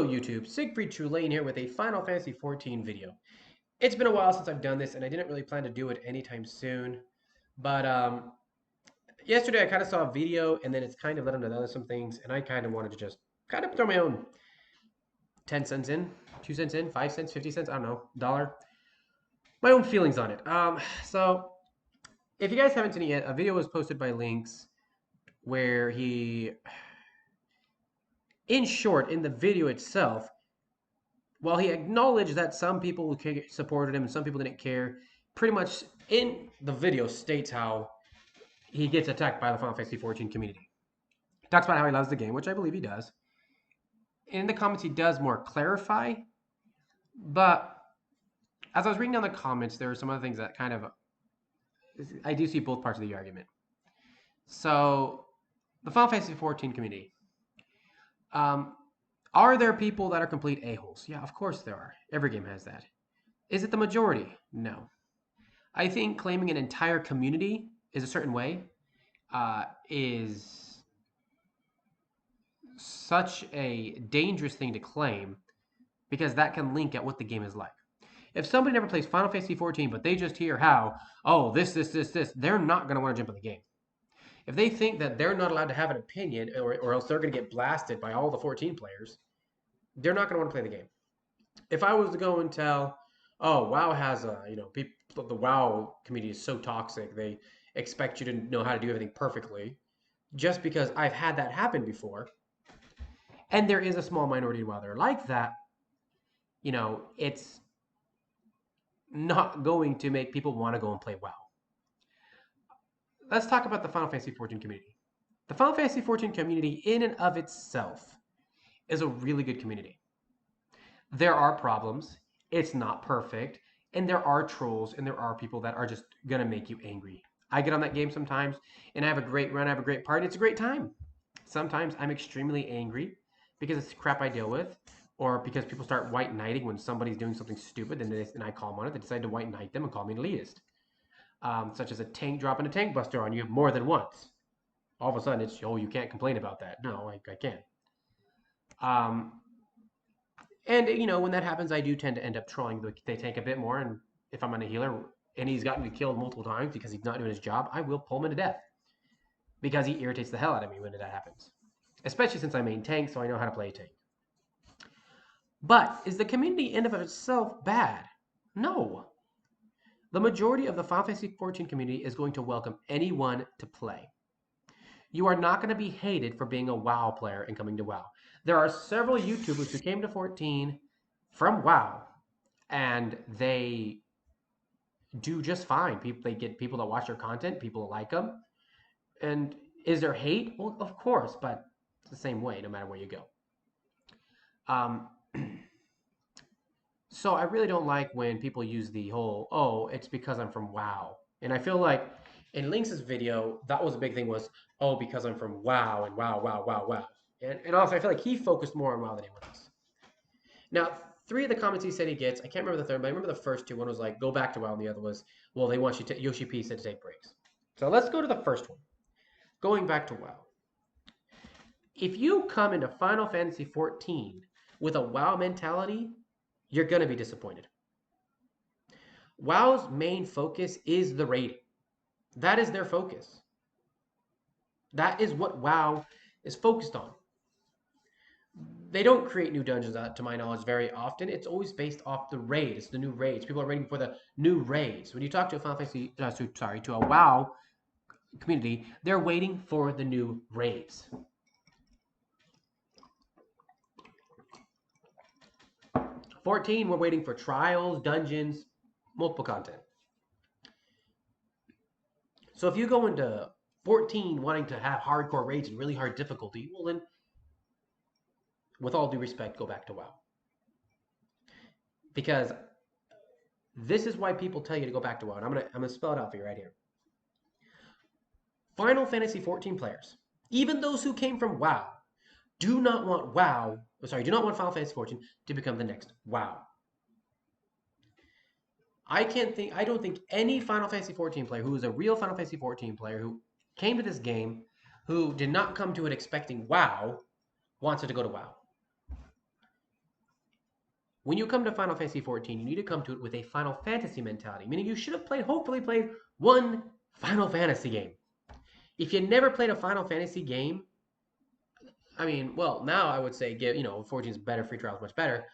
YouTube, Siegfried Trulane here with a Final Fantasy XIV video. It's been a while since I've done this, and I didn't really plan to do it anytime soon. But yesterday I kind of saw a video, and then it's kind of led into some things, and I kind of wanted to just kind of throw my own 10 cents in, 2 cents in, 5 cents, 50 cents, I don't know, dollar, my own feelings on it. So if you guys haven't seen it yet, a video was posted by Lynx where he, in short, in the video itself, while he acknowledged that some people supported him and some people didn't care, pretty much in the video states how he gets attacked by the Final Fantasy XIV community. He talks about how he loves the game, which I believe he does. In the comments, he does more clarify, but as I was reading down the comments, there were some other things that kind of, I do see both parts of the argument. So, the Final Fantasy XIV community. Are there people that are complete a-holes? Yeah, of course there are. Every game has that. Is it the majority? No. I think claiming an entire community is a certain way is such a dangerous thing to claim because that can link at what the game is like. If somebody never plays Final Fantasy XIV, but they just hear how, oh, this, they're not going to want to jump in the game. If they think that they're not allowed to have an opinion or else they're going to get blasted by all the 14 players, they're not going to want to play the game. If I was to go and tell, oh, WoW has a, people, the WoW community is so toxic, they expect you to know how to do everything perfectly, just because I've had that happen before, and there is a small minority while they're like that, it's not going to make people want to go and play WoW. Let's talk about the Final Fantasy XIV community. The Final Fantasy XIV community in and of itself is a really good community. There are problems. It's not perfect. And there are trolls and there are people that are just going to make you angry. I get on that game sometimes and I have a great run. I have a great party. It's a great time. Sometimes I'm extremely angry because it's crap I deal with or because people start white knighting when somebody's doing something stupid and I call them on it. They decide to white knight them and call me an elitist. Such as a tank dropping a tank buster on you more than once. All of a sudden it's, oh, you can't complain about that. No, I can't. And when that happens, I do tend to end up trolling the tank a bit more. And if I'm on a healer and he's gotten me killed multiple times because he's not doing his job, I will pull him to death because he irritates the hell out of me when that happens. Especially since I main tank, so I know how to play a tank. But is the community in and of itself bad? No. The majority of the Final Fantasy XIV community is going to welcome anyone to play. You are not going to be hated for being a WoW player and coming to WoW. There are several YouTubers who came to 14 from WoW, and they do just fine. They get people that watch their content, people that like them. And is there hate? Well, of course, but it's the same way no matter where you go. So I really don't like when people use the whole, oh, it's because I'm from WoW. And I feel like in Lynx's video, that was a big thing was, oh, because I'm from WoW and WoW. And also, I feel like he focused more on WoW than anyone else. Now, 3 of the comments he said he gets, I can't remember the third, but I remember the first 2. One was like, go back to WoW, and the other was, well, they want you to, Yoshi P said to take breaks. So let's go to the first one. Going back to WoW. If you come into Final Fantasy XIV with a WoW mentality, you're going to be disappointed. WoW's main focus is the raiding. That is their focus. That is what WoW is focused on. They don't create new dungeons, to my knowledge, very often. It's always based off the raid. It's the new raids. People are waiting for the new raids. When you talk to a Final Fantasy, to a WoW community, they're waiting for the new raids. XIV, we're waiting for trials, dungeons, multiple content. So if you go into 14 wanting to have hardcore raids and really hard difficulty, well then, with all due respect, go back to WoW. Because this is why people tell you to go back to WoW. And I'm gonna spell it out for you right here. Final Fantasy XIV players, even those who came from WoW, do not want Final Fantasy XIV to become the next WoW. I don't think any Final Fantasy XIV player who is a real Final Fantasy XIV player who came to this game, who did not come to it expecting WoW, wants it to go to WoW. when you come to Final Fantasy XIV, you need to come to it with a Final Fantasy mentality, meaning you should have hopefully played one Final Fantasy game. If you never played a Final Fantasy game, I mean, well, now I would say 14 is better, free trial is much better.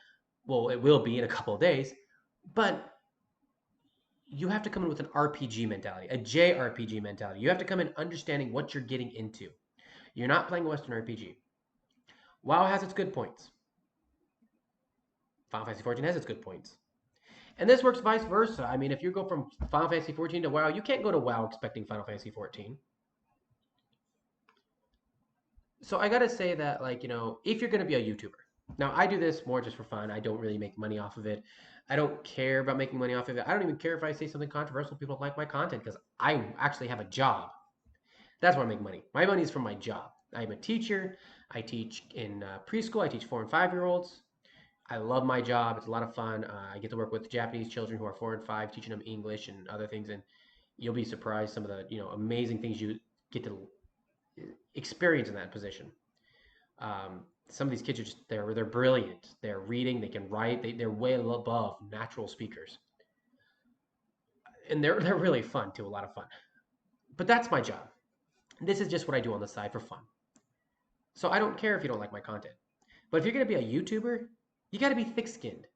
Well, it will be in a couple of days, but you have to come in with an RPG mentality, a JRPG mentality. You have to come in understanding what you're getting into. You're not playing a Western RPG. WoW has its good points. Final Fantasy XIV has its good points. And this works vice versa. I mean, if you go from Final Fantasy XIV to WoW, you can't go to WoW expecting Final Fantasy XIV. So I gotta say that, if you're gonna be a YouTuber, now I do this more just for fun. I don't really make money off of it. I don't care about making money off of it. I don't even care if I say something controversial. People don't like my content because I actually have a job. That's where I make money. My money is from my job. I'm a teacher. I teach in preschool. I teach 4 and 5-year-olds. I love my job. It's a lot of fun. I get to work with Japanese children who are 4 and 5, teaching them English and other things. And you'll be surprised some of the amazing things you get to experience in that position. Some of these kids are just they're brilliant. They're reading. They can write. They're way above natural speakers, and they're really fun too. A lot of fun. But that's my job. This is just what I do on the side for fun. So I don't care if you don't like my content. But if you're gonna be a YouTuber, you got to be thick-skinned.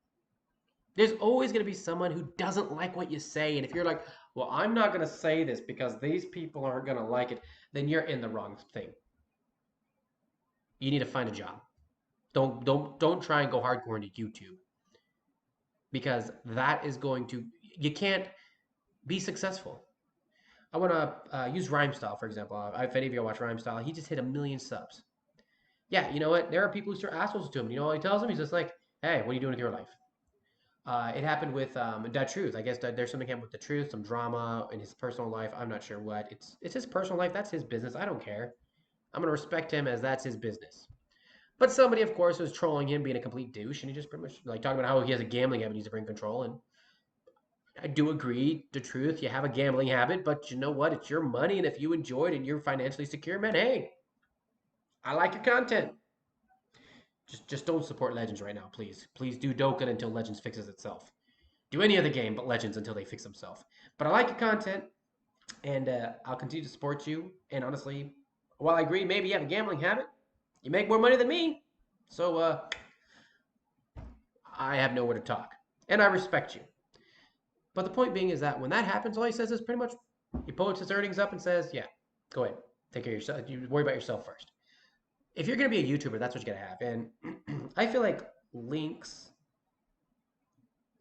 There's always going to be someone who doesn't like what you say, and if you're like, well, I'm not going to say this because these people aren't going to like it, then you're in the wrong thing. You need to find a job. Don't try and go hardcore into YouTube, because that is going to you can't be successful. I want to use Rhymestyle, for example. If any of you watch Rhymestyle, he just hit 1 million subs. Yeah, you know what? There are people who start assholes to him. You know what he tells them? He's just like, hey, what are you doing with your life? It happened with Da Truth. I guess there's something happened with Da Truth, some drama in his personal life. I'm not sure what. It's his personal life. That's his business. I don't care. I'm gonna respect him as that's his business. But somebody, of course, was trolling him, being a complete douche, and he just pretty much talking about how he has a gambling habit, he's to bring control. And I do agree, the truth. You have a gambling habit, but you know what? It's your money, and if you enjoy it and you're financially secure, man, hey, I like your content. Just don't support Legends right now, please. Please do Dokkan until Legends fixes itself. Do any other game but Legends until they fix themselves. But I like your content, and I'll continue to support you. And honestly, while I agree, maybe you have a gambling habit, you make more money than me. So I have nowhere to talk. And I respect you. But the point being is that when that happens, all he says is pretty much he puts his earnings up and says, yeah, go ahead. Take care of yourself. You worry about yourself first. If you're going to be a YouTuber, that's what you're going to have. And I feel like Link's,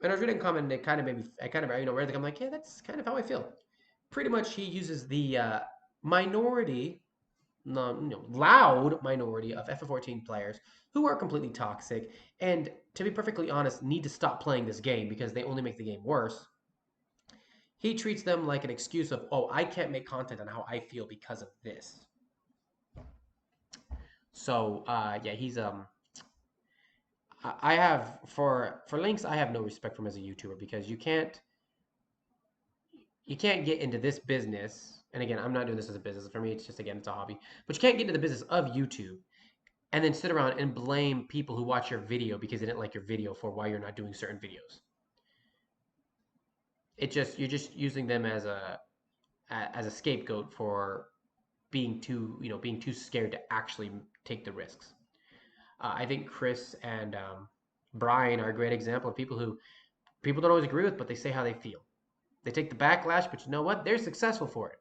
and I was reading a comment, and it kind of made me, I kind of, read it, I'm like, yeah, that's kind of how I feel. Pretty much he uses the minority, loud minority of FF14 players who are completely toxic, and to be perfectly honest, need to stop playing this game because they only make the game worse. He treats them like an excuse of, oh, I can't make content on how I feel because of this. So yeah, he's I have for Lynx, I have no respect for him as a YouTuber because you can't get into this business. And again, I'm not doing this as a business. For me, it's just, again, it's a hobby. But you can't get into the business of YouTube and then sit around and blame people who watch your video because they didn't like your video for why you're not doing certain videos. You're just using them as a scapegoat for being too scared to actually take the risks. I think Chris and Brian are a great example of people who people don't always agree with, but they say how they feel. They take the backlash, but you know what? They're successful for it.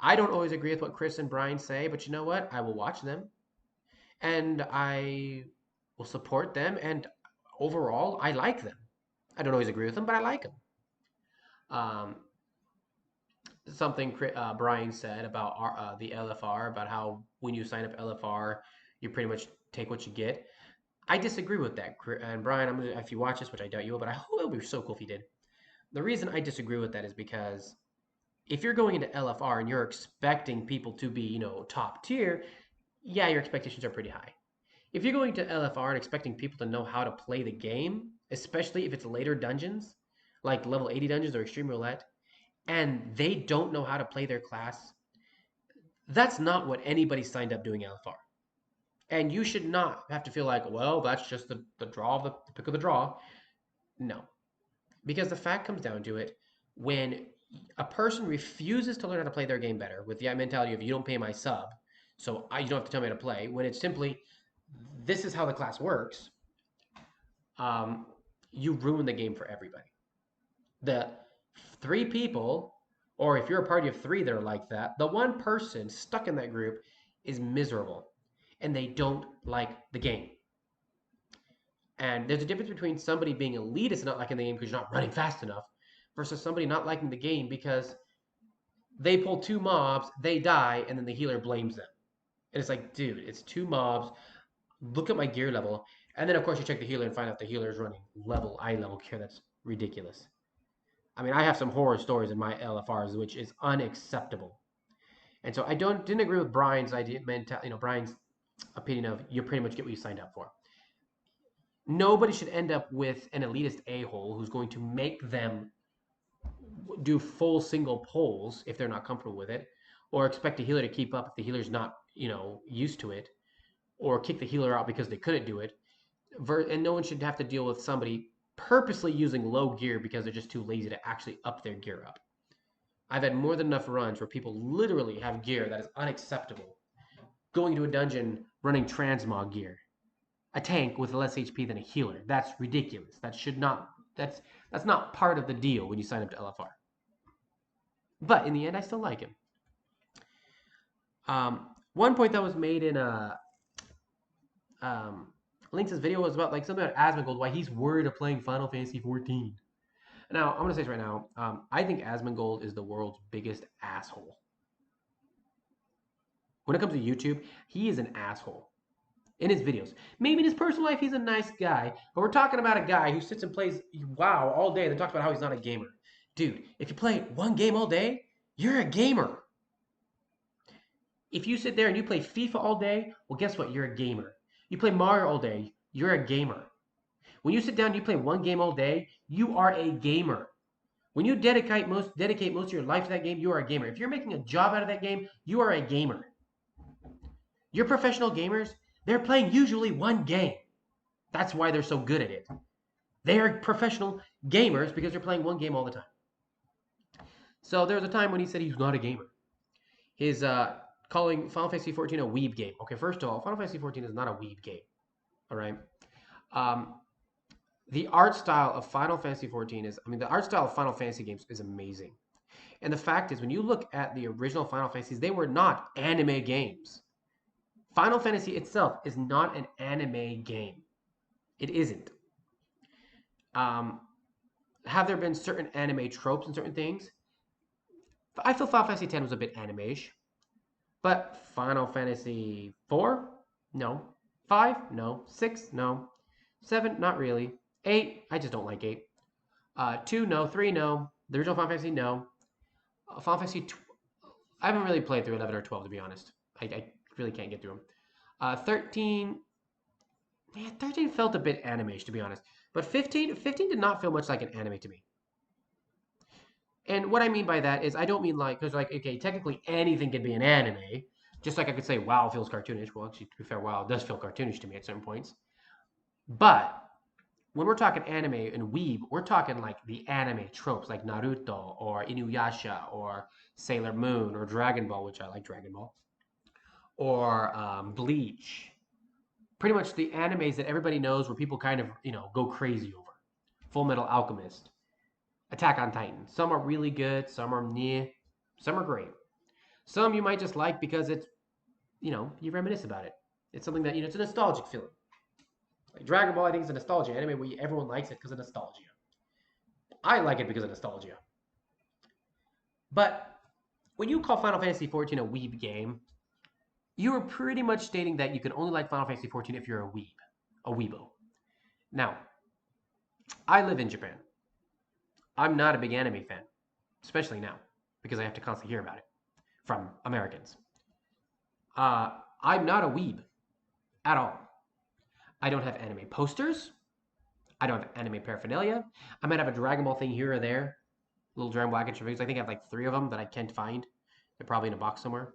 I don't always agree with what Chris and Brian say, but you know what? I will watch them, and I will support them, and overall, I like them. I don't always agree with them, but I like them. Um, Something Brian said about the LFR, about how when you sign up LFR, you pretty much take what you get. I disagree with that. And Brian, if you watch this, which I doubt you will, but I hope it would be so cool if you did. The reason I disagree with that is because if you're going into LFR and you're expecting people to be, top tier, yeah, your expectations are pretty high. If you're going to LFR and expecting people to know how to play the game, especially if it's later dungeons, like level 80 dungeons or Extreme Roulette, and they don't know how to play their class, that's not what anybody signed up doing LFR. And you should not have to feel like, well, that's just the draw of the pick of the draw. No, because the fact comes down to it, when a person refuses to learn how to play their game better with the mentality of you don't pay my sub, so you don't have to tell me how to play, when it's simply this is how the class works, um, you ruin the game for everybody. The three people, or if you're a party of three that are like that, the one person stuck in that group is miserable and they don't like the game. And there's a difference between somebody being elitist and not liking the game because you're not running fast enough versus somebody not liking the game because they pull two mobs, they die, and then the healer blames them. And it's like, dude, it's two mobs. Look at my gear level. And then, of course, you check the healer and find out the healer is running eye level gear. That's ridiculous. I mean, I have some horror stories in my LFRs, which is unacceptable. And so I didn't agree with Brian's idea, Brian's opinion of you pretty much get what you signed up for. Nobody should end up with an elitist a-hole who's going to make them do full single pulls if they're not comfortable with it, or expect a healer to keep up if the healer's not, used to it, or kick the healer out because they couldn't do it. And no one should have to deal with somebody purposely using low gear because they're just too lazy to actually up their gear up. I've had more than enough runs where people literally have gear that is unacceptable. Going to a dungeon running transmog gear. A tank with less HP than a healer. That's ridiculous. That's not part of the deal when you sign up to LFR. But in the end, I still like him. One point that was made in Lynx's video was about like something about Asmongold, why he's worried of playing Final Fantasy XIV. Now, I'm gonna say this right now. I think Asmongold is the world's biggest asshole. When it comes to YouTube, he is an asshole in his videos. Maybe in his personal life, he's a nice guy, but we're talking about a guy who sits and plays WoW all day and then talks about how he's not a gamer. Dude, if you play one game all day, you're a gamer. If you sit there and you play FIFA all day, well, guess what? You're a gamer. You play Mario all day, you're a gamer. When you sit down and you play one game all day, you are a gamer. When you dedicate most of your life to that game, you are a gamer. If you're making a job out of that game, you are a gamer. Your professional gamers, they're playing usually one game. That's why they're so good at it. They are professional gamers because they're playing one game all the time. So there was a time when he said he's not a gamer. His calling Final Fantasy XIV a weeb game. Okay, first of all, Final Fantasy XIV is not a weeb game. All right. The art style of Final Fantasy XIV the art style of Final Fantasy games is amazing. And the fact is, when you look at the original Final Fantasies, they were not anime games. Final Fantasy itself is not an anime game. It isn't. Have there been certain anime tropes and certain things? I feel Final Fantasy X was a bit anime-ish. But Final Fantasy IV? No. 5? No. 6? No. 7? Not really. 8? I just don't like 8. 2? No. 3? No. The original Final Fantasy? No. Final Fantasy... I haven't really played through 11 or 12, to be honest. I really can't get through them. 13... Yeah, 13 felt a bit anime-ish, to be honest. But 15 did not feel much like an anime to me. And what I mean by that is I don't mean like, because like, okay, technically anything can be an anime. Just like I could say WoW feels cartoonish. Well, actually, to be fair, WoW does feel cartoonish to me at certain points. But when we're talking anime and weeb, we're talking like the anime tropes, like Naruto or Inuyasha or Sailor Moon or Dragon Ball, which I like Dragon Ball, or Bleach. Pretty much the animes that everybody knows where people kind of, go crazy over. Full Metal Alchemist, Attack on Titan. Some are really good, some are meh, some are great. Some you might just like because it's, you reminisce about it. It's something that, it's a nostalgic feeling. Like Dragon Ball, I think it's a nostalgia anime where everyone likes it because of nostalgia. I like it because of nostalgia. But when you call Final Fantasy XIV a weeb game, you are pretty much stating that you can only like Final Fantasy XIV if you're a weeb, a weebo. Now, I live in Japan. I'm not a big anime fan, especially now, because I have to constantly hear about it from Americans. I'm not a weeb at all. I don't have anime posters. I don't have anime paraphernalia. I might have a Dragon Ball thing here or there. Little Dragon Ball action figures. I think I have like 3 of them that I can't find. They're probably in a box somewhere.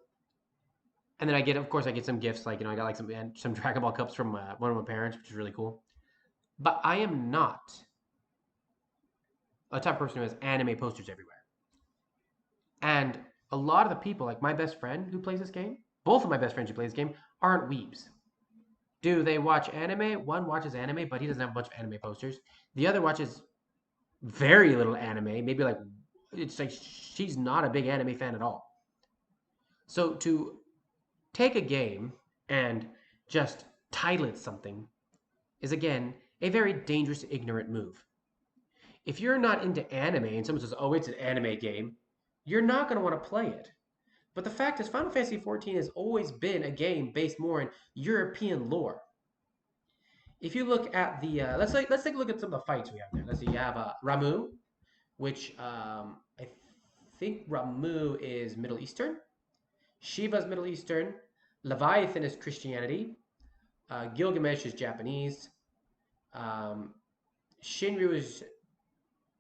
And then of course, I get some gifts, like, I got like some Dragon Ball cups from one of my parents, which is really cool. But I am not a type of person who has anime posters everywhere. And a lot of the people, like my best friend who plays this game, both of my best friends who play this game, aren't weebs. Do they watch anime? One watches anime, but he doesn't have a bunch of anime posters. The other watches very little anime, maybe like, it's like she's not a big anime fan at all. So to take a game and just title it something is, again, a very dangerous, ignorant move. If you're not into anime and someone says, oh, it's an anime game, you're not going to want to play it. But the fact is, Final Fantasy XIV has always been a game based more in European lore. If you look at the, let's take a look at some of the fights we have there. Let's see, you have Ramuh, which I think Ramuh is Middle Eastern. Shiva's Middle Eastern. Leviathan is Christianity. Gilgamesh is Japanese. Shinryu is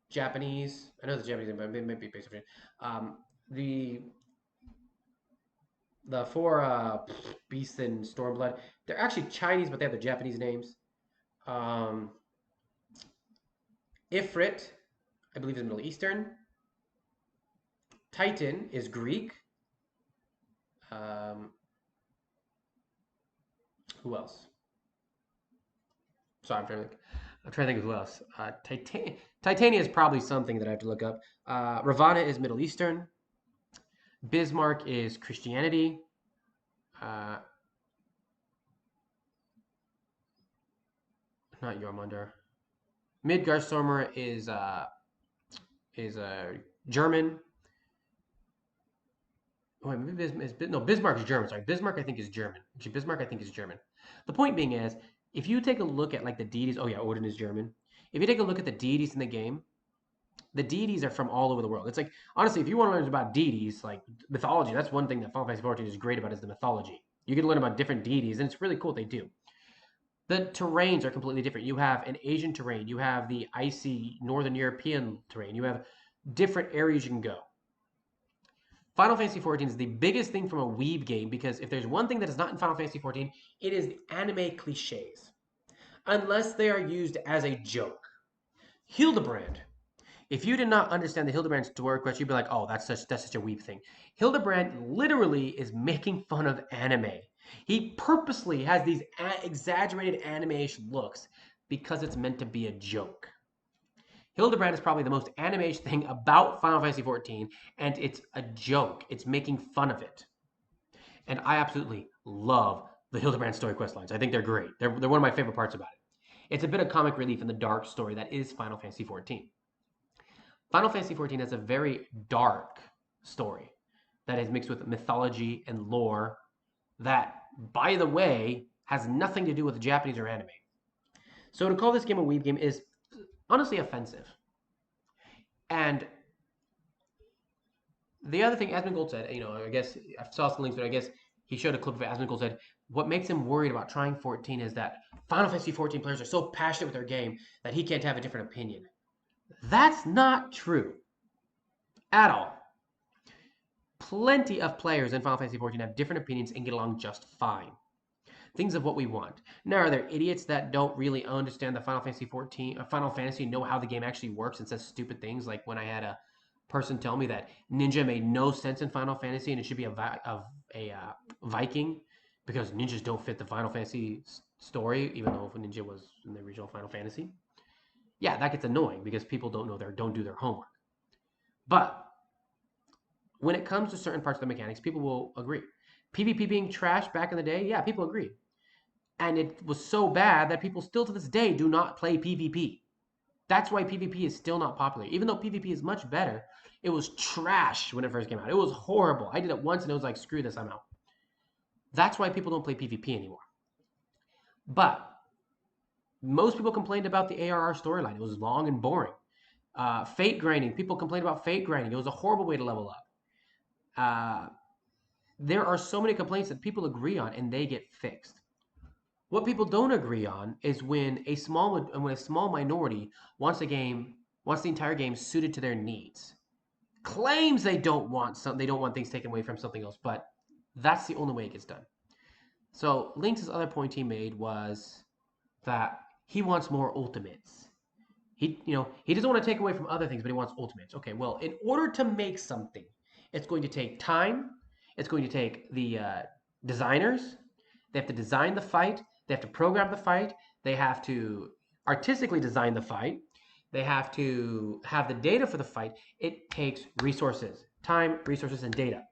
Japanese. I know it's Japanese, but it might be based on the four beasts in Stormblood, they're actually Chinese, but they have the Japanese names. Ifrit, I believe, is Middle Eastern. Titan is Greek. Who else? Sorry, I'm trying to think of who else. Titania is probably something that I have to look up. Ravana is Middle Eastern. Bismarck is Christianity. Not Jormungandr. Midgarstormer is German. Oh, wait, maybe no, Bismarck is German. Sorry, Bismarck I think is German. Actually, Bismarck I think is German. The point being is, if you take a look at like the deities, oh yeah, Odin is German. If you take a look at the deities in the game, the deities are from all over the world. It's like, honestly, if you want to learn about deities, like mythology, that's one thing that Final Fantasy XIV is great about, is the mythology. You can learn about different deities, and it's really cool what they do. The terrains are completely different. You have an Asian terrain. You have the icy Northern European terrain. You have different areas you can go. Final Fantasy XIV is the biggest thing from a weeb game, because if there's one thing that is not in Final Fantasy XIV, it is the anime cliches. Unless they are used as a joke. Hildebrand. If you did not understand the Hildebrand story quest, you'd be like, oh, that's such a weeb thing. Hildebrand literally is making fun of anime. He purposely has these exaggerated animation looks because it's meant to be a joke. Hildebrand is probably the most animation thing about Final Fantasy XIV, and it's a joke. It's making fun of it. And I absolutely love the Hildebrand story quest lines. I think they're great. They're one of my favorite parts about it. It's a bit of comic relief in the dark story that is Final Fantasy XIV. Final Fantasy XIV has a very dark story that is mixed with mythology and lore that, by the way, has nothing to do with Japanese or anime. So to call this game a weeb game is honestly offensive. And the other thing Asmongold said, I guess I saw some links, but I guess he showed a clip of it. Asmongold said what makes him worried about trying 14 is that Final Fantasy 14 players are so passionate with their game that he can't have a different opinion. That's not true at all. Plenty of players in Final Fantasy XIV have different opinions and get along just fine. Things of what we want. Now, are there idiots that don't really understand the Final Fantasy Final Fantasy, know how the game actually works, and says stupid things, like when I had a person tell me that ninja made no sense in Final Fantasy and it should be a Viking because ninjas don't fit the Final Fantasy story, even though ninja was in the original Final Fantasy. Yeah, that gets annoying because people don't do their homework. But when it comes to certain parts of the mechanics, people will agree. PvP being trash back in the day, yeah, people agree. And it was so bad that people still to this day do not play PvP. That's why PvP is still not popular. Even though PvP is much better, it was trash when it first came out. It was horrible. I did it once and it was like, screw this, I'm out. That's why people don't play PvP anymore. But most people complained about the ARR storyline. It was long and boring. Fate grinding. People complained about fate grinding. It was a horrible way to level up. There are so many complaints that people agree on and they get fixed. What people don't agree on is when a small minority wants the entire game suited to their needs. Claims they don't want things taken away from something else, but That's the only way it gets done. So Lynx's other point he made was that he wants more ultimates. He doesn't want to take away from other things, but he wants ultimates. Okay, well, in order to make something, it's going to take time. It's going to take the designers. They have to design the fight. They have to program the fight. They have to artistically design the fight. They have to have the data for the fight. It takes resources, time, resources, and data,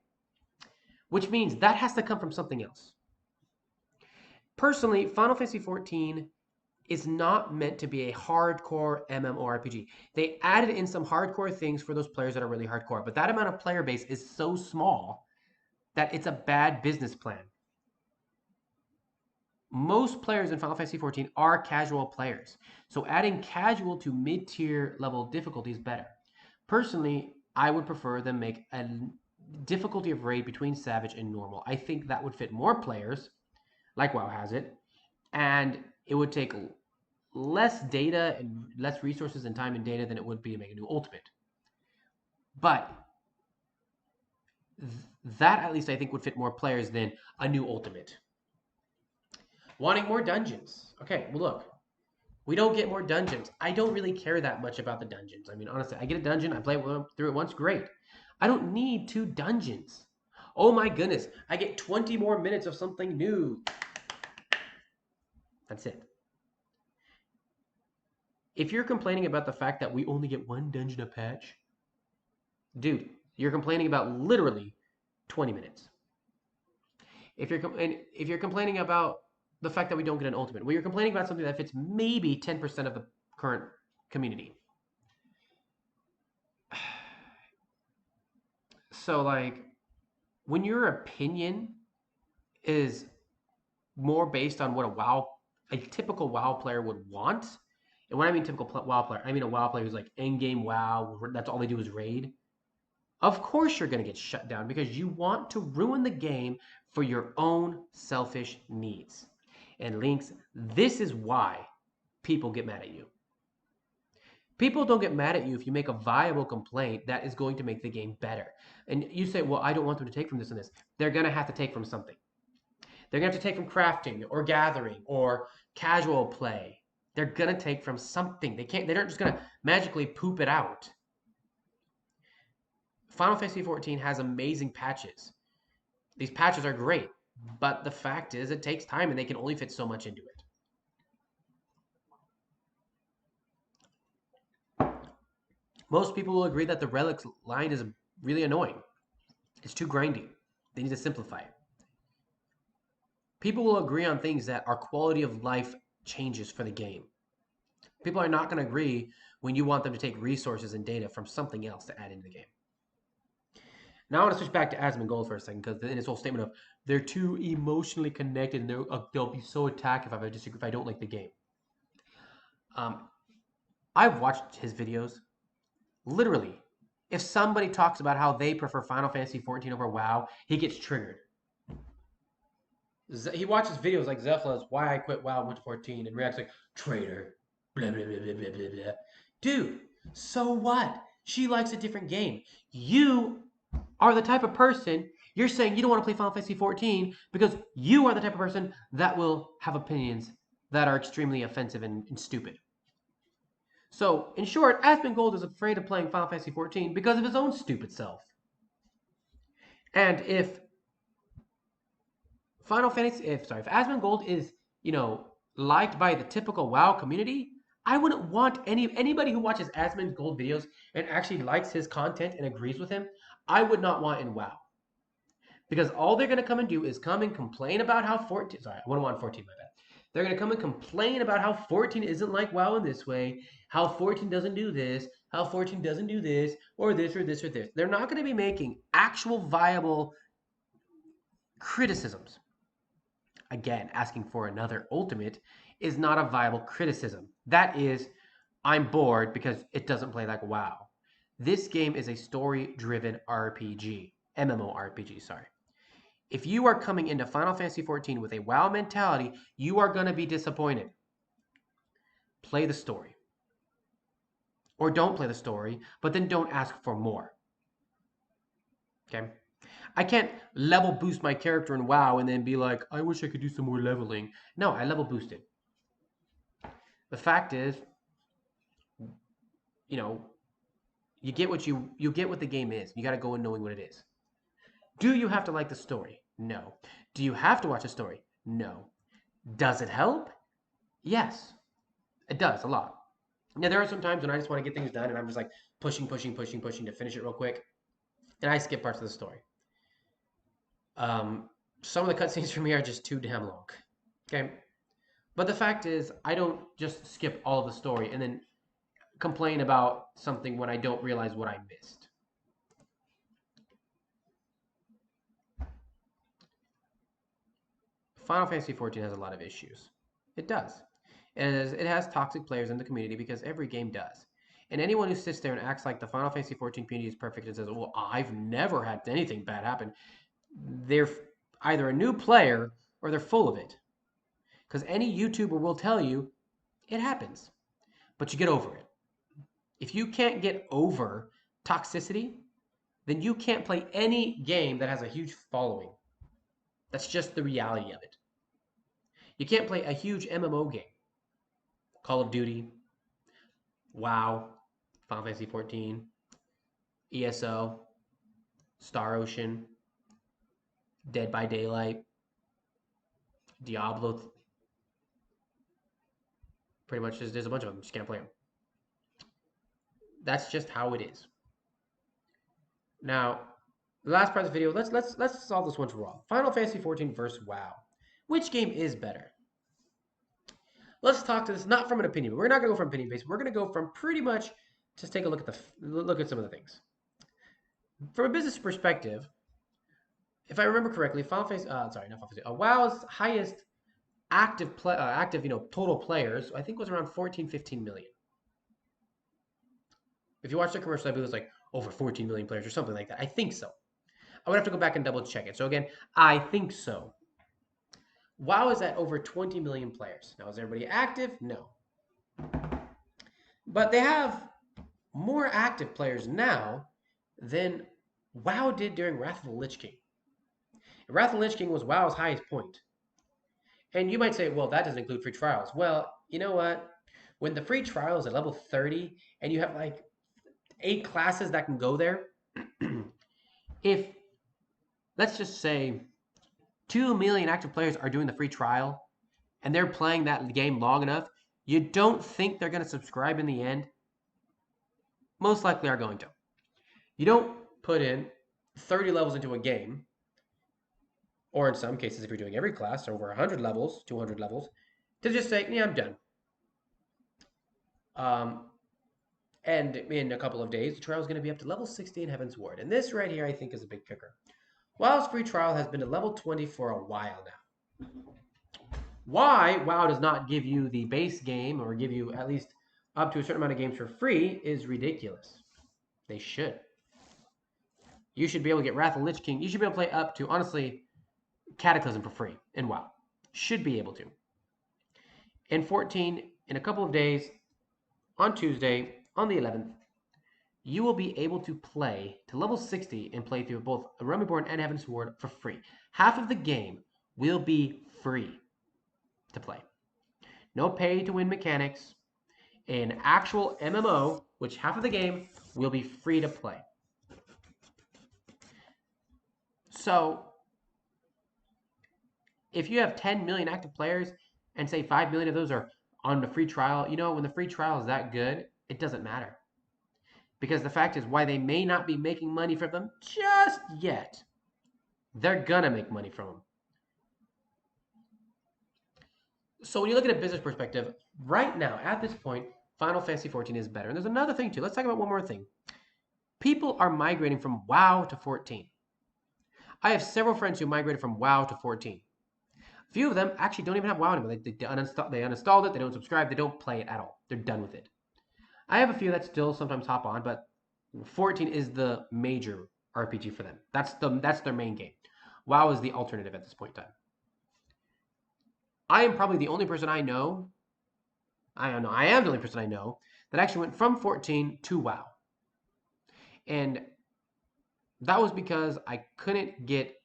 which means that has to come from something else. Personally, Final Fantasy XIV is not meant to be a hardcore MMORPG. They added in some hardcore things for those players that are really hardcore, but that amount of player base is so small that it's a bad business plan. Most players in Final Fantasy XIV are casual players, so adding casual to mid-tier level difficulty is better. Personally, I would prefer them make a difficulty of raid between Savage and normal. I think that would fit more players, like WoW has it, and it would take less data and less resources and time and data than it would be to make a new ultimate. But that at least I think would fit more players than a new ultimate. Wanting more dungeons. Okay, well look, we don't get more dungeons. I don't really care that much about the dungeons. I mean, honestly, I get a dungeon, I play through it once, great. I don't need 2 dungeons. Oh my goodness, I get 20 more minutes of something new. That's it. If you're complaining about the fact that we only get 1 dungeon a patch, dude, you're complaining about literally 20 minutes. If you're complaining about the fact that we don't get an ultimate, well, you're complaining about something that fits maybe 10% of the current community. So, like, when your opinion is more based on what a typical WoW player would want, and when I mean typical WoW player, I mean a WoW player who's like in-game WoW, that's all they do is raid. Of course you're going to get shut down because you want to ruin the game for your own selfish needs. And Lynx, this is why people get mad at you. People don't get mad at you if you make a viable complaint that is going to make the game better. And you say, well, I don't want them to take from this and this. They're going to have to take from something. They're going to have to take from crafting or gathering or casual play. They're going to take from something. They're not just going to magically poop it out. Final Fantasy XIV has amazing patches. These patches are great, but the fact is it takes time and they can only fit so much into it. Most people will agree that the Relics line is really annoying. It's too grindy. They need to simplify it. People will agree on things that are quality of life changes for the game. People are not going to agree when you want them to take resources and data from something else to add into the game. Now I want to switch back to Asmongold for a second, because in his whole statement of they're too emotionally connected and they'll be so attacked if I don't like the game. I've watched his videos. Literally, if somebody talks about how they prefer Final Fantasy XIV over WoW, he gets triggered. He watches videos like Zephla's Why I Quit WoW and went to 14 and reacts like, traitor, blah, blah, blah, blah, blah, blah. Dude, so what? She likes a different game. You are the type of person, you're saying you don't want to play Final Fantasy XIV because you are the type of person that will have opinions that are extremely offensive and stupid. So, in short, Asmongold is afraid of playing Final Fantasy XIV because of his own stupid self. And if Asmongold is, liked by the typical WoW community, I wouldn't want anybody who watches Asmongold videos and actually likes his content and agrees with him, I would not want in WoW. Because all they're going to come and do is come and complain about how 14... Sorry, I wouldn't want 14, my bad. They're going to come and complain about how 14 isn't like WoW in this way, how 14 doesn't do this, how 14 doesn't do this, or this, or this, or this. They're not going to be making actual viable criticisms. Again, asking for another ultimate is not a viable criticism. That is, I'm bored because it doesn't play like WoW. This game is a story-driven RPG. MMORPG, sorry. If you are coming into Final Fantasy XIV with a WoW mentality, you are going to be disappointed. Play the story. Or don't play the story, but then don't ask for more. Okay? I can't level boost my character in WoW and then be like, I wish I could do some more leveling. No, I level boosted. The fact is, you know, you get what you get what the game is. You got to go in knowing what it is. Do you have to like the story? No. Do you have to watch the story? No. Does it help? Yes. It does a lot. Now there are some times when I just want to get things done and I'm just like pushing to finish it real quick, and I skip parts of the story. Some of the cutscenes for me are just too damn long. Okay. But the fact is, I don't just skip all of the story and then complain about something when I don't realize what I missed. Final Fantasy XIV has a lot of issues. It does. It has toxic players in the community because every game does. And anyone who sits there and acts like the Final Fantasy XIV community is perfect and says, well, I've never had anything bad happen, they're either a new player or they're full of it. Because any YouTuber will tell you it happens, but you get over it. If you can't get over toxicity, then you can't play any game that has a huge following. That's just the reality of it. You can't play a huge MMO game. Call of Duty, WoW, Final Fantasy XIV, ESO, Star Ocean, Dead by Daylight, Diablo. Pretty much, there's a bunch of them. You just can't play them. That's just how it is. Now, the last part of the video, let's solve this once for all. Final Fantasy XIV versus WoW. Which game is better? Let's talk to this not from an opinion. We're not going to go from opinion based. We're going to go from pretty much just take a look at some of the things. From a business perspective, if I remember correctly, WoW's highest active total players, I think was around 15 million. If you watch the commercial, I believe it was like over 14 million players or something like that. I think so. I would have to go back and double check it. So again, I think so. WoW is at over 20 million players. Now, is everybody active? No. But they have more active players now than WoW did during Wrath of the Lich King. Wrath of the Lich King was WoW's highest point. And you might say, well, that doesn't include free trials. Well, you know what? When the free trial is at level 30 and you have like 8 classes that can go there, if, let's just say, 2 million active players are doing the free trial and they're playing that game long enough, you don't think they're going to subscribe in the end? Most likely are going to. You don't put in 30 levels into a game, or in some cases, if you're doing every class, over 100 levels, 200 levels, to just say, yeah, I'm done. And in a couple of days, the trial is going to be up to level 60 in Heaven's Ward. And this right here, I think, is a big kicker. WoW's free trial has been to level 20 for a while now. Why WoW does not give you the base game or give you at least up to a certain amount of games for free is ridiculous. They should. You should be able to get Wrath of the Lich King. You should be able to play up to, honestly, Cataclysm for free in WoW. Should be able to. In 14, in a couple of days, on Tuesday, on the 11th, you will be able to play to level 60 and play through both Realm Reborn and Heaven's Sword for free. Half of the game will be free to play. No pay-to-win mechanics. An actual MMO, which half of the game will be free to play. So, if you have 10 million active players and say 5 million of those are on the free trial, you know, when the free trial is that good, it doesn't matter. Because the fact is, why they may not be making money from them just yet, they're gonna make money from them. So when you look at a business perspective, right now, at this point, Final Fantasy XIV is better. And there's another thing too. Let's talk about one more thing. People are migrating from WoW to 14. I have several friends who migrated from WoW to 14. A few of them actually don't even have WoW anymore. They uninstalled it, they don't subscribe, they don't play it at all. They're done with it. I have a few that still sometimes hop on, but 14 is the major RPG for them. That's their main game. WoW is the alternative at this point in time. I am probably the only person I know, I am the only person I know that actually went from 14 to WoW. And That was because I couldn't get,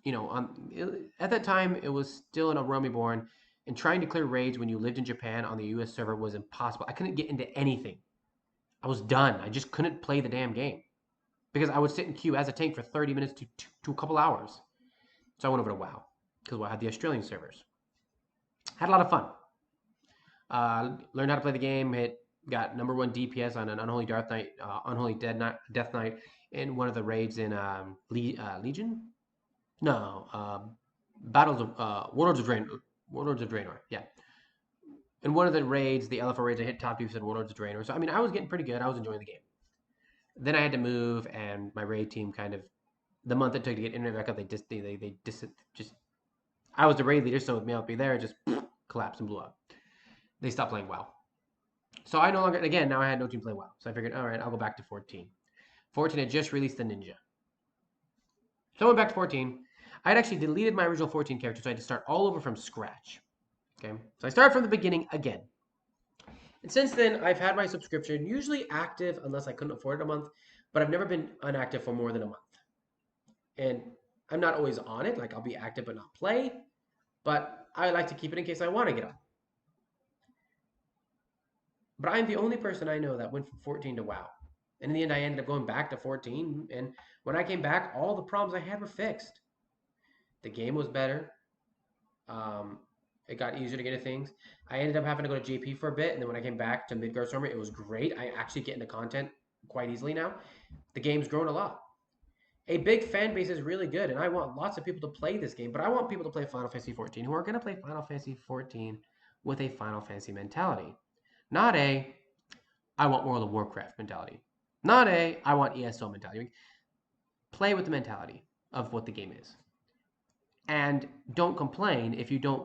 at that time it was still in a Realm Reborn, and trying to clear raids when you lived in Japan on the US server was impossible. I couldn't get into anything. I was done. I just couldn't play the damn game because I would sit in queue as a tank for 30 minutes to a couple hours. So I went over to WoW because WoW had the Australian servers. Had a lot of fun. Learned how to play the game. Got #1 DPS on an Unholy Death Knight in one of the raids in Legion. No, Battles of Warlords of Draenor. Yeah, in one of the raids, the LFO raids, I hit top 2% Warlords of Draenor. So I mean, I was getting pretty good. I was enjoying the game. Then I had to move, and my raid team kind of the month it took to get internet back up, just I was the raid leader, so with me, I'll be there, just collapsed and blew up. They stopped playing WoW. So I no longer, again, now I had no team play WoW. So I figured, all right, I'll go back to 14. 14 had just released the Ninja. So I went back to 14. I had actually deleted my original 14 character, so I had to start all over from scratch. Okay, so I started from the beginning again. And since then, I've had my subscription usually active unless I couldn't afford it a month, but I've never been inactive for more than a month. And I'm not always on it, like I'll be active but not play, but I like to keep it in case I want to get on. But I'm the only person I know that went from 14 to WoW. And in the end, I ended up going back to 14. And when I came back, all the problems I had were fixed. The game was better. It got easier to get into things. I ended up having to go to JP for a bit. And then when I came back to Midgard Stormer, it was great. I actually get into content quite easily now. The game's grown a lot. A big fan base is really good. And I want lots of people to play this game. But I want people to play Final Fantasy XIV who are going to play Final Fantasy XIV with a Final Fantasy mentality. Not a, I want World of Warcraft mentality. Not a, I want ESO mentality. Play with the mentality of what the game is. And don't complain if you don't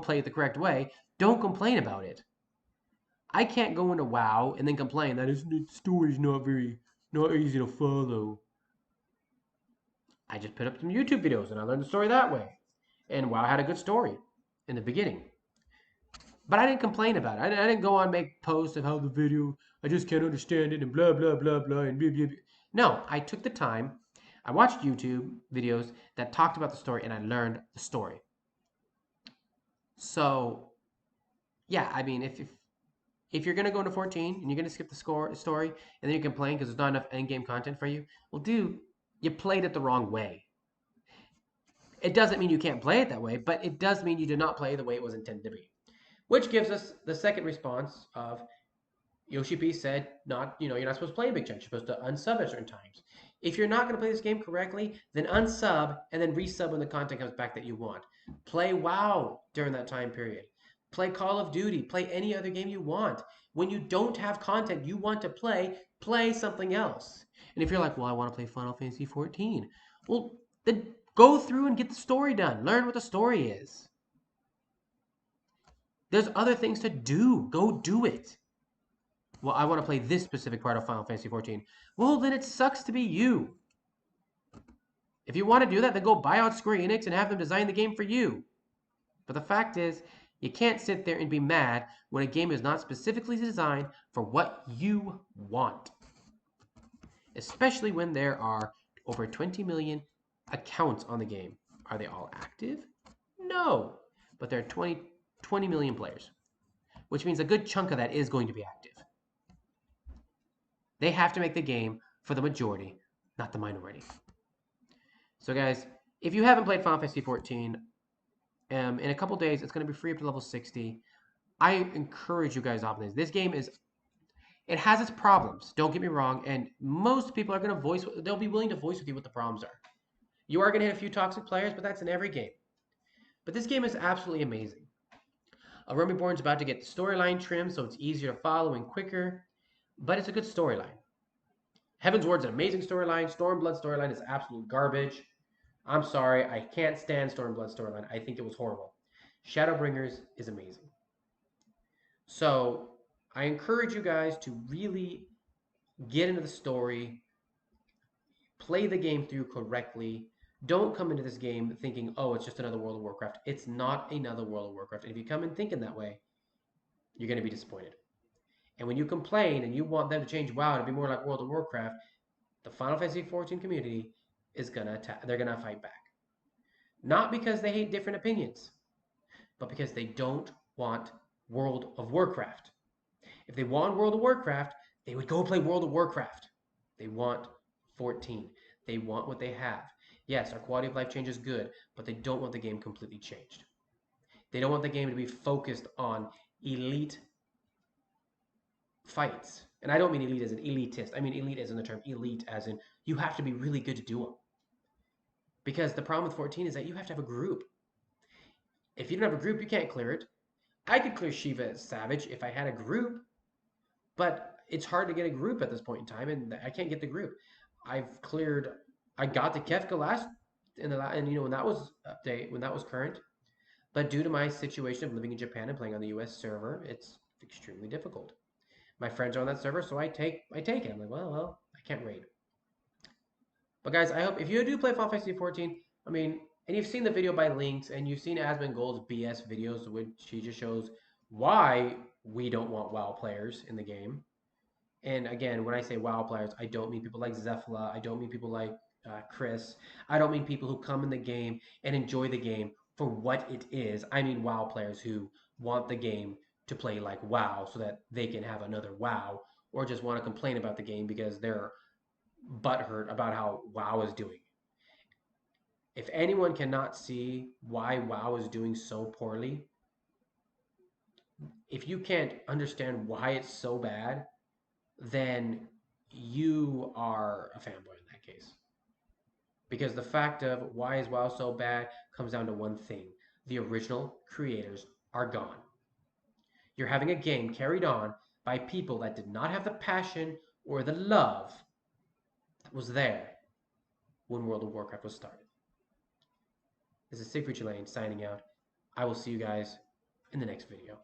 play it the correct way. Don't complain about it. I can't go into WoW and then complain that its story's not easy to follow. I just put up some YouTube videos and I learned the story that way. And WoW had a good story in the beginning. But I didn't complain about it. I didn't go on make posts of how the video, I just can't understand it and blah, blah, blah, blah, and blah, blah, blah. No, I took the time. I watched YouTube videos that talked about the story and I learned the story. So, yeah, I mean, if you're going to go into 14 and you're going to skip the story and then you complain because there's not enough end-game content for you, well, dude, you played it the wrong way. It doesn't mean you can't play it that way, but it does mean you did not play the way it was intended to be. Which gives us the second response of Yoshi P said, you're not supposed to play big chunks. You're supposed to unsub at certain times. If you're not going to play this game correctly, then unsub and then resub when the content comes back that you want. Play WoW during that time period. Play Call of Duty. Play any other game you want. When you don't have content you want to play something else. And if you're like, well, I want to play Final Fantasy XIV, well, then go through and get the story done. Learn what the story is. There's other things to do. Go do it. Well, I want to play this specific part of Final Fantasy XIV. Well, then it sucks to be you. If you want to do that, then go buy out Square Enix and have them design the game for you. But the fact is, you can't sit there and be mad when a game is not specifically designed for what you want. Especially when there are over 20 million accounts on the game. Are they all active? No. But there are 20 million players, which means a good chunk of that is going to be active. They have to make the game for the majority, not the minority. So guys, if you haven't played Final Fantasy XIV, in a couple days, it's going to be free up to level 60. I encourage you guys off this. This game it has its problems, don't get me wrong, and most people are going to they'll be willing to voice with you what the problems are. You are going to hit a few toxic players, but that's in every game. But this game is absolutely amazing. Realm Reborn is about to get the storyline trimmed so it's easier to follow and quicker, but it's a good storyline. Heaven's Ward's an amazing storyline. Stormblood storyline is absolute garbage. I'm sorry, I can't stand Stormblood storyline. I think it was horrible. Shadowbringers is amazing. So I encourage you guys to really get into the story, play the game through correctly. Don't come into this game thinking, oh, it's just another World of Warcraft. It's not another World of Warcraft. And if you come in thinking that way, you're going to be disappointed. And when you complain and you want them to change WoW to be more like World of Warcraft, the Final Fantasy XIV community is gonna attack. They're gonna fight back. Not because they hate different opinions, but because they don't want World of Warcraft. If they want World of Warcraft, they would go play World of Warcraft. They want 14. They want what they have. Yes, our quality of life change is good, but they don't want the game completely changed. They don't want the game to be focused on elite fights. And I don't mean elite as an elitist. I mean elite as in the term elite as in you have to be really good to do them. Because the problem with 14 is that you have to have a group. If you don't have a group, you can't clear it. I could clear Shiva Savage if I had a group, but it's hard to get a group at this point in time, and I can't get the group. I got the Kefka last and you know when that was when that was current, but due to my situation of living in Japan and playing on the U.S. server, it's extremely difficult. My friends are on that server, so I take it. I'm like, well, I can't raid. But guys, I hope if you do play Final Fantasy 14, I mean, and you've seen the video by Links, and you've seen Asmongold's BS videos, which he just shows why we don't want WoW players in the game. And again, when I say WoW players, I don't mean people like Zephyla. I don't mean people like Chris. I don't mean people who come in the game and enjoy the game for what it is. I mean WoW players who want the game to play like WoW so that they can have another WoW, or just want to complain about the game because they're butthurt about how WoW is doing. If anyone cannot see why WoW is doing so poorly, if you can't understand why it's so bad, then you are a fanboy in that case. Because the fact of why is WoW so bad comes down to one thing. The original creators are gone. You're having a game carried on by people that did not have the passion or the love that was there when World of Warcraft was started. This is Siegfried Chilane signing out. I will see you guys in the next video.